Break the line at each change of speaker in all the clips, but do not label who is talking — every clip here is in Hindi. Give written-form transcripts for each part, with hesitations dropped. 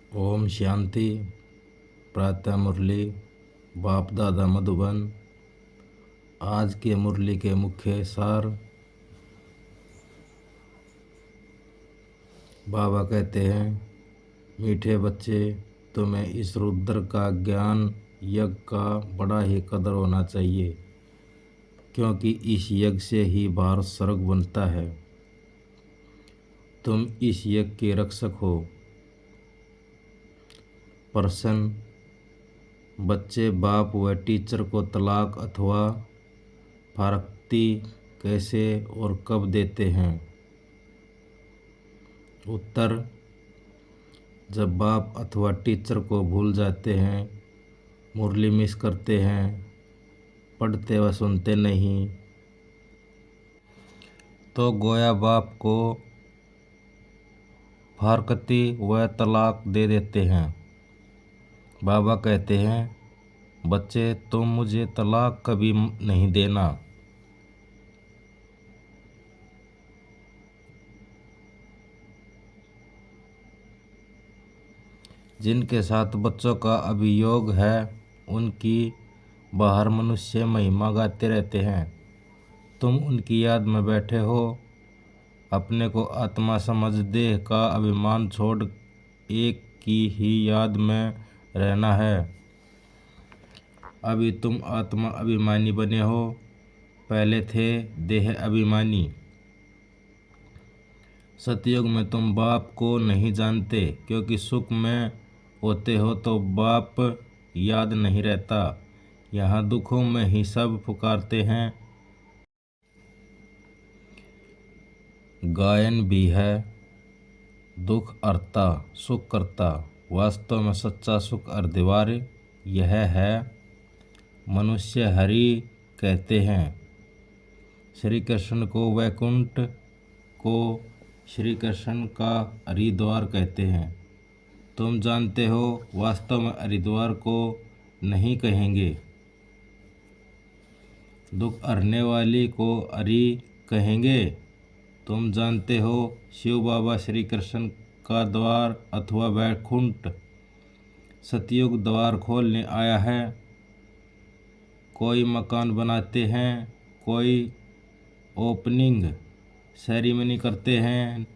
ओम शांति। प्रातः मुरली बाप दादा मधुबन। आज के मुरली के मुख्य सार। बाबा कहते हैं, मीठे बच्चे, तुम्हें इस रुद्र का ज्ञान यज्ञ का बड़ा ही कदर होना चाहिए, क्योंकि इस यज्ञ से ही भारत स्वर्ग बनता है। तुम इस यज्ञ के रक्षक हो। प्रश्न, बच्चे बाप व टीचर को तलाक अथवा फारक्ती कैसे और कब देते हैं? उत्तर, जब बाप अथवा टीचर को भूल जाते हैं, मुरली मिस करते हैं, पढ़ते व सुनते नहीं, तो गोया बाप को फारकती व तलाक दे देते हैं। बाबा कहते हैं, बच्चे, तुम मुझे तलाक कभी नहीं देना। जिनके साथ बच्चों का अभियोग है, उनकी बाहर मनुष्य महिमा गाते रहते हैं। तुम उनकी याद में बैठे हो। अपने को आत्मा समझ देह का अभिमान छोड़ एक की ही याद में रहना है। अभी तुम आत्मा अभिमानी बने हो, पहले थे देह अभिमानी। सतयुग में तुम बाप को नहीं जानते, क्योंकि सुख में होते हो तो बाप याद नहीं रहता। यहाँ दुखों में ही सब पुकारते हैं। गायन भी है, दुख हरता सुख करता। वास्तव में सच्चा सुख अर्धिवार यह है। मनुष्य हरि कहते हैं। श्री कृष्ण को वैकुंठ को श्री कृष्ण का हरिद्वार कहते हैं। तुम जानते हो, वास्तव में हरिद्वार को नहीं कहेंगे। दुख हरने वाली को हरि कहेंगे। तुम जानते हो, शिव बाबा श्री कृष्ण का द्वार अथवा वैकुंठ सतयुग द्वार खोलने आया है। कोई मकान बनाते हैं, कोई ओपनिंग सेरेमनी करते हैं,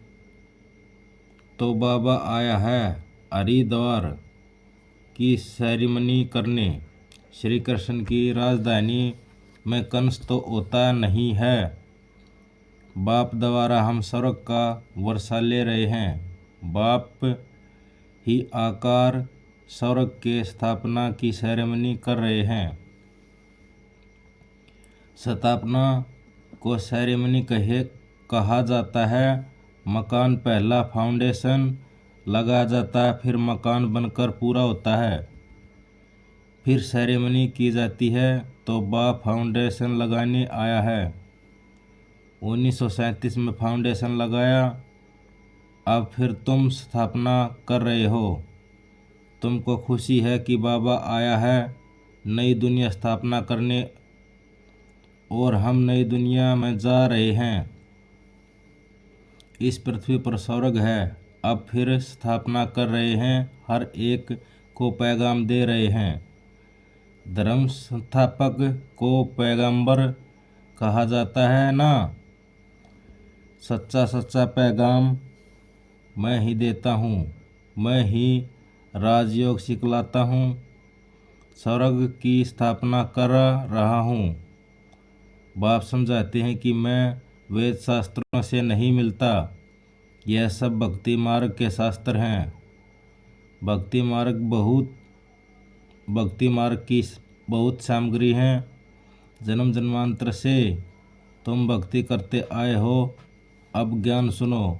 तो बाबा आया है हरिद्वार की सेरेमनी करने। श्री कृष्ण की राजधानी में कंस तो होता नहीं है। बाप द्वारा हम स्वर्ग का वर्षा ले रहे हैं। बाप ही आकार स्वर्ग के स्थापना की सेरेमनी कर रहे हैं। स्थापना को सेरेमनी कहा जाता है। मकान पहला फाउंडेशन लगाया जाता है, फिर मकान बनकर पूरा होता है, फिर सेरेमनी की जाती है। तो बाप फाउंडेशन लगाने आया है। 1937 में फाउंडेशन लगाया, अब फिर तुम स्थापना कर रहे हो। तुमको खुशी है कि बाबा आया है नई दुनिया स्थापना करने, और हम नई दुनिया में जा रहे हैं। इस पृथ्वी पर स्वर्ग है। अब फिर स्थापना कर रहे हैं, हर एक को पैगाम दे रहे हैं। धर्म संस्थापक को पैगंबर कहा जाता है ना। सच्चा पैगाम मैं ही देता हूँ। मैं ही राजयोग सिखलाता हूँ। स्वर्ग की स्थापना कर रहा हूँ। बाप समझाते हैं कि मैं वेद शास्त्रों से नहीं मिलता। यह सब भक्ति मार्ग के शास्त्र हैं। भक्ति मार्ग की बहुत सामग्री है। जन्म जन्मांतर से तुम भक्ति करते आए हो। अब ज्ञान सुनो,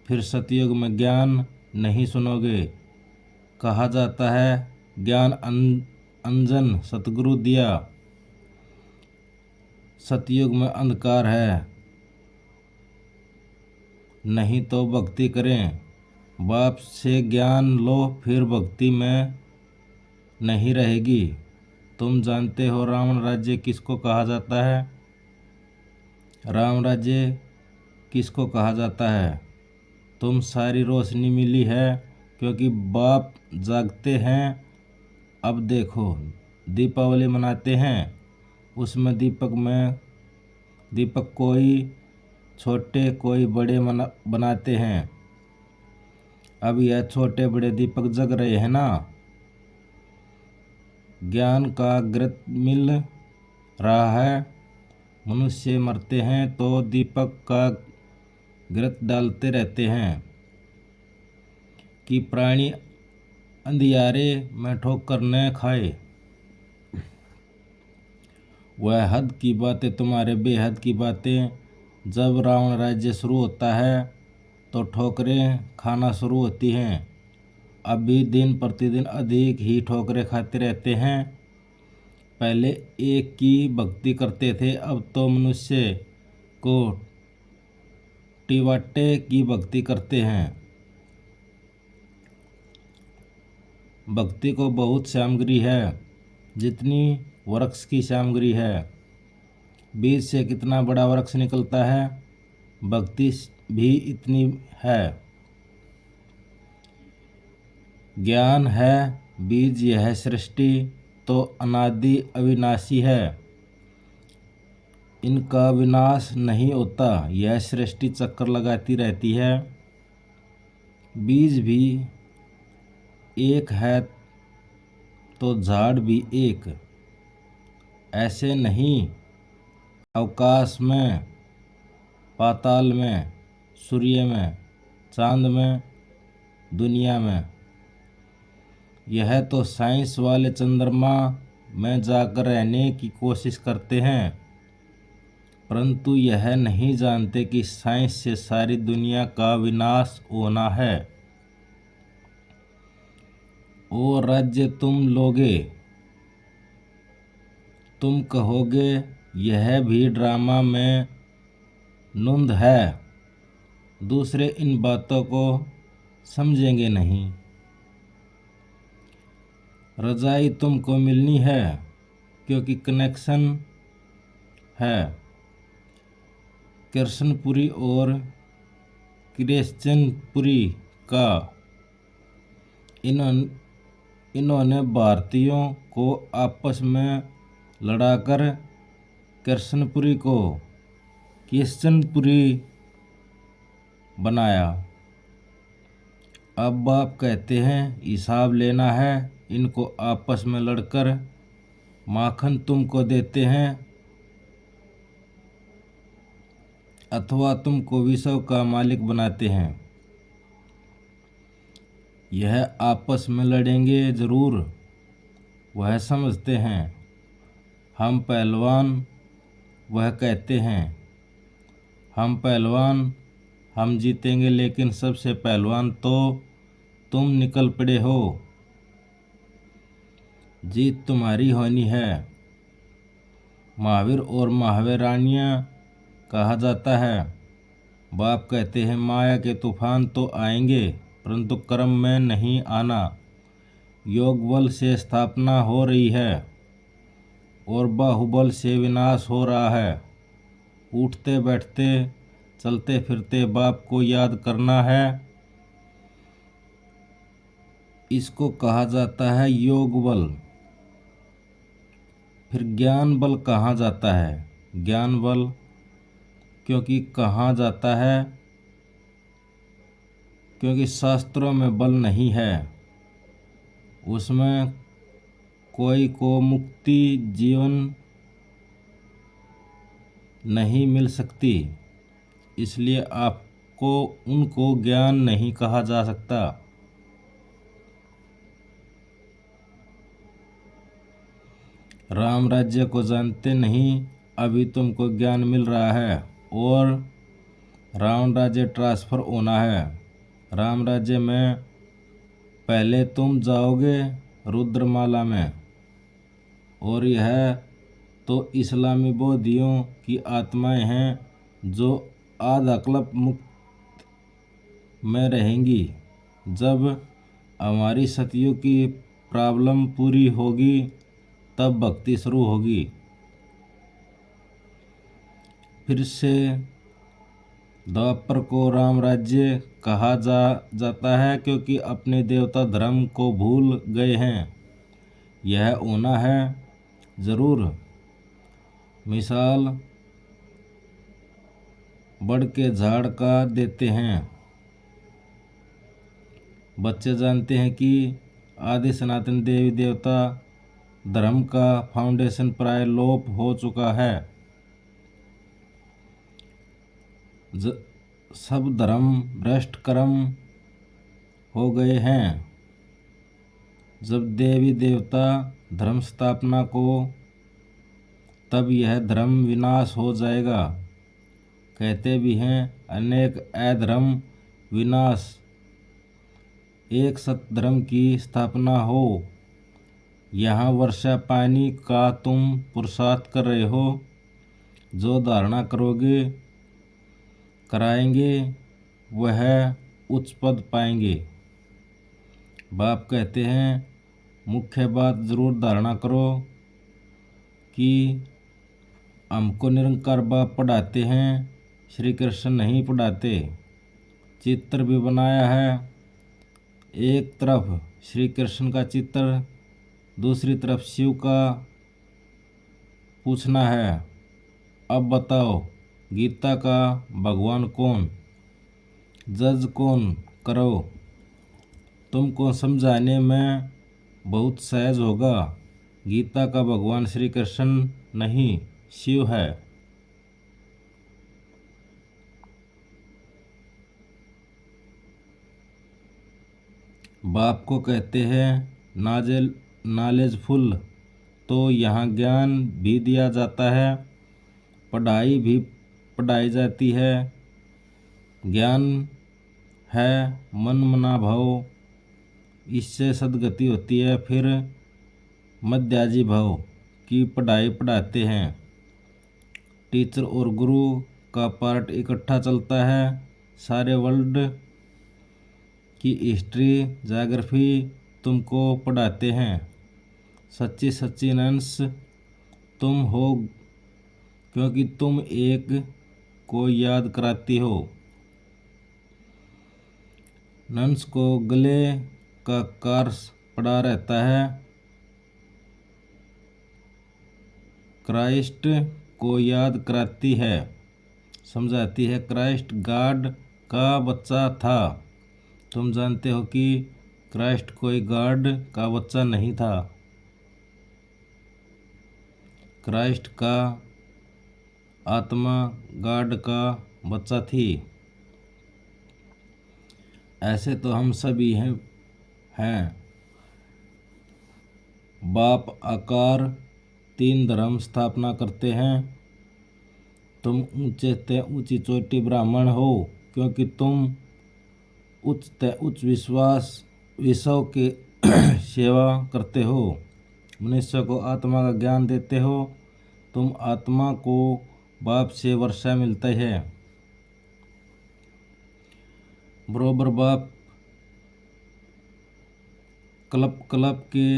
फिर सतयुग में ज्ञान नहीं सुनोगे। कहा जाता है, ज्ञान अंजन सतगुरु दिया। सतयुग में अंधकार है, नहीं तो भक्ति करें। बाप से ज्ञान लो, फिर भक्ति में नहीं रहेगी। तुम जानते हो रावण राज्य किसको कहा जाता है? राम राज्य किसको कहा जाता है? तुम सारी रोशनी मिली है क्योंकि बाप जागते हैं। अब देखो, दीपावली मनाते हैं, उसमें दीपक कोई छोटे कोई बड़े बनाते हैं। अब यह छोटे बड़े दीपक जग रहे हैं ना। ज्ञान का घृत मिल रहा है। मनुष्य मरते हैं तो दीपक का घृत डालते रहते हैं कि प्राणी अंधियारे में ठोकर न खाए। वह हद की बातें, तुम्हारे बेहद की बातें। जब रावण राज्य शुरू होता है तो ठोकरें खाना शुरू होती हैं। अभी दिन प्रतिदिन अधिक ही ठोकरें खाते रहते हैं। पहले एक की भक्ति करते थे, अब तो मनुष्य को टिवाटे की भक्ति करते हैं। भक्ति को बहुत सामग्री है, जितनी वृक्ष की सामग्री है। बीज से कितना बड़ा वृक्ष निकलता है, भक्ति भी इतनी है। ज्ञान है बीज, यह सृष्टि तो अनादि अविनाशी है। इनका विनाश नहीं होता, यह सृष्टि चक्कर लगाती रहती है। बीज भी एक है तो झाड़ भी एक, ऐसे नहीं। अवकाश में, पाताल में, सूर्य में, चांद में, दुनिया में। यह तो साइंस वाले चंद्रमा में जाकर रहने की कोशिश करते हैं, परंतु यह नहीं जानते कि साइंस से सारी दुनिया का विनाश होना है। वो राज्य तुम लोगे, तुम कहोगे यह भी ड्रामा में नूंद है। दूसरे इन बातों को समझेंगे नहीं। रजाई तुमको मिलनी है क्योंकि कनेक्शन है कृष्णपुरी और क्रिश्चियनपुरी का। इन्होंने भारतीयों को आपस में लड़ाकर कृष्णपुरी को क्रिश्चियनपुरी बनाया। अब बाप कहते हैं हिसाब लेना है। इनको आपस में लड़कर माखन तुमको देते हैं अथवा तुमको विश्व का मालिक बनाते हैं। यह आपस में लड़ेंगे जरूर, वह समझते हैं। हम पहलवान, वह कहते हैं हम पहलवान, हम जीतेंगे, लेकिन सबसे पहलवान तो तुम निकल पड़े हो। जीत तुम्हारी होनी है। महावीर और महावीरानियाँ कहा जाता है। बाप कहते हैं माया के तूफान तो आएंगे, परंतु कर्म में नहीं आना। योग बल से स्थापना हो रही है और बाहुबल से विनाश हो रहा है। उठते बैठते चलते फिरते बाप को याद करना है। इसको कहा जाता है योग बल। फिर ज्ञान बल कहाँ जाता है? ज्ञान बल क्योंकि कहाँ जाता है? क्योंकि शास्त्रों में बल नहीं है, उसमें कोई को मुक्ति जीवन नहीं मिल सकती, इसलिए आपको उनको ज्ञान नहीं कहा जा सकता। राम राज्य को जानते नहीं, अभी तुमको ज्ञान मिल रहा है और रावण राज्य ट्रांसफ़र होना है। राम राज्य में पहले तुम जाओगे रुद्रमाला में, और यह तो इस्लामी बौद्धियों की आत्माएं हैं जो आधाकल्प मुक्त में रहेंगी। जब हमारी सतियों की प्रॉब्लम पूरी होगी तब भक्ति शुरू होगी। फिर से द्वापर को राम राज्य कहा जाता है क्योंकि अपने देवता धर्म को भूल गए हैं। यह होना है जरूर। मिसाल बढ़ के झाड़ का देते हैं। बच्चे जानते हैं कि आदि सनातन देवी देवता धर्म का फाउंडेशन प्राय लोप हो चुका है। सब धर्म भ्रष्ट कर्म हो गए हैं। जब देवी देवता धर्म स्थापना को, तब यह धर्म विनाश हो जाएगा। कहते भी हैं अनेक अधर्म विनाश, एक सतधर्म की स्थापना हो। यहाँ वर्षा पानी का तुम पुरुषार्थ कर रहे हो। जो धारणा करोगे कराएंगे वह उच्च पद पाएंगे। बाप कहते हैं मुख्य बात जरूर धारणा करो कि हमको निरंकार बाप पढ़ाते हैं, श्री कृष्ण नहीं पढ़ाते। चित्र भी बनाया है, एक तरफ श्री कृष्ण का चित्र, दूसरी तरफ शिव का। पूछना है अब बताओ गीता का भगवान कौन, जज कौन करो। तुमको समझाने में बहुत सहज होगा। गीता का भगवान श्री कृष्ण नहीं, शिव है। बाप को कहते हैं नॉलेजफुल, तो यहाँ ज्ञान भी दिया जाता है, पढ़ाई भी पढ़ाई जाती है। ज्ञान है मन मना भाव, इससे सद्गति होती है। फिर मध्याजी भाव की पढ़ाई पढ़ाते हैं। टीचर और गुरु का पार्ट इकट्ठा चलता है। सारे वर्ल्ड की हिस्ट्री ज्योग्राफी तुमको पढ़ाते हैं। सच्ची सच्ची नंस तुम हो, क्योंकि तुम एक को याद कराती हो। नंस को गले का कार्स पड़ा रहता है। क्राइस्ट को याद कराती है, समझाती है। क्राइस्ट गॉड का बच्चा था। तुम जानते हो कि क्राइस्ट कोई गॉड का बच्चा नहीं था। क्राइस्ट का आत्मा गॉड का बच्चा थी। ऐसे तो हम सभी हैं। बाप आकार तीन धर्म स्थापना करते हैं। तुम ऊंचे ते ऊंची चोटी ब्राह्मण हो, क्योंकि तुम उच्च ते उच्च विश्व के सेवा करते हो। मनुष्य को आत्मा का ज्ञान देते हो। तुम आत्मा को बाप से वर्षा मिलता है। बरोबर बाप कल्प कल्प के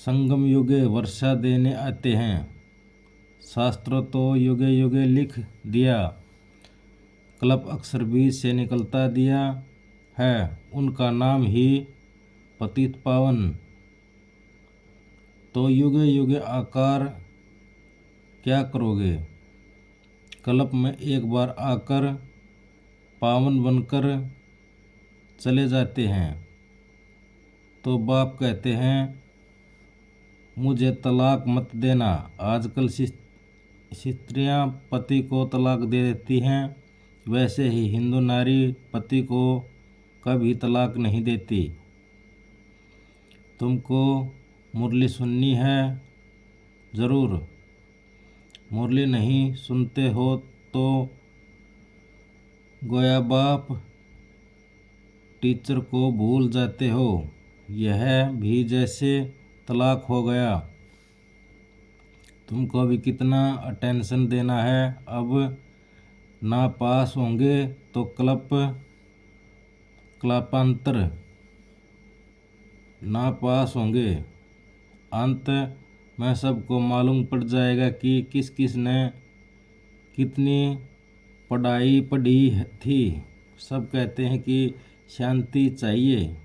संगम युगे वर्षा देने आते हैं। शास्त्र तो युगे युगे लिख दिया, कल्प अक्षर बीज से निकलता दिया है। उनका नाम ही पतित पावन। तो युगे युगे आकार क्या करोगे। कल्प में एक बार आकर पावन बनकर चले जाते हैं। तो बाप कहते हैं मुझे तलाक मत देना। आजकल स्त्रियां पति को तलाक दे देती हैं, वैसे ही हिंदू नारी पति को कभी तलाक नहीं देती। तुमको मुरली सुननी है ज़रूर। मुरली नहीं सुनते हो तो गोया बाप टीचर को भूल जाते हो। यह भी जैसे तलाक हो गया। तुमको अभी कितना अटेंशन देना है। अब ना पास होंगे तो कल्पांतर ना पास होंगे। अंत में सबको मालूम पड़ जाएगा कि किस किस ने कितनी पढ़ाई पढ़ी थी। सब कहते हैं कि शांति चाहिए,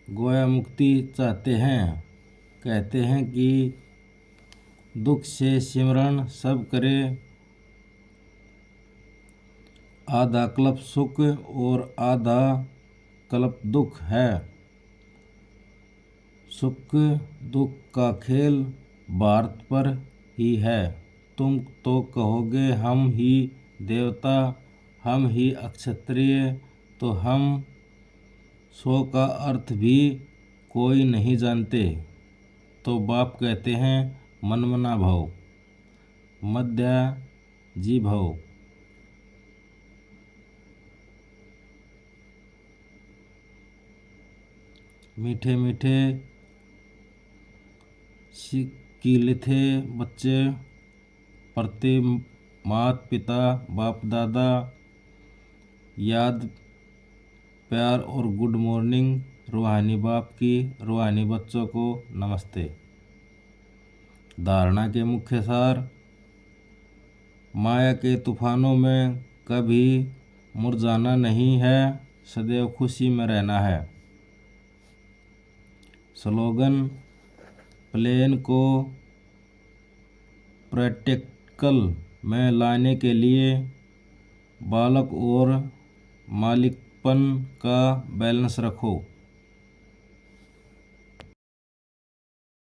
गोया मुक्ति चाहते हैं। कहते हैं कि दुख से सिमरण सब करे, आधा कल्प सुख और आधा कल्प दुख है। सुख दुख का खेल भारत पर ही है। तुम तो कहोगे हम ही देवता, हम ही क्षत्रिय, तो हम 100 का अर्थ भी कोई नहीं जानते। तो बाप कहते हैं मनमना भव, मध्या जी भव। मीठे मीठे कीले थे बच्चे प्रति माता पिता बाप दादा, याद प्यार और गुड मॉर्निंग। रूहानी बाप की रूहानी बच्चों को नमस्ते। धारणा के मुख्य सार, माया के तूफानों में कभी मुरझाना नहीं है, सदैव खुशी में रहना है। स्लोगन, प्लेन को प्रैक्टिकल में लाने के लिए बालक और मालिकपन का बैलेंस रखो।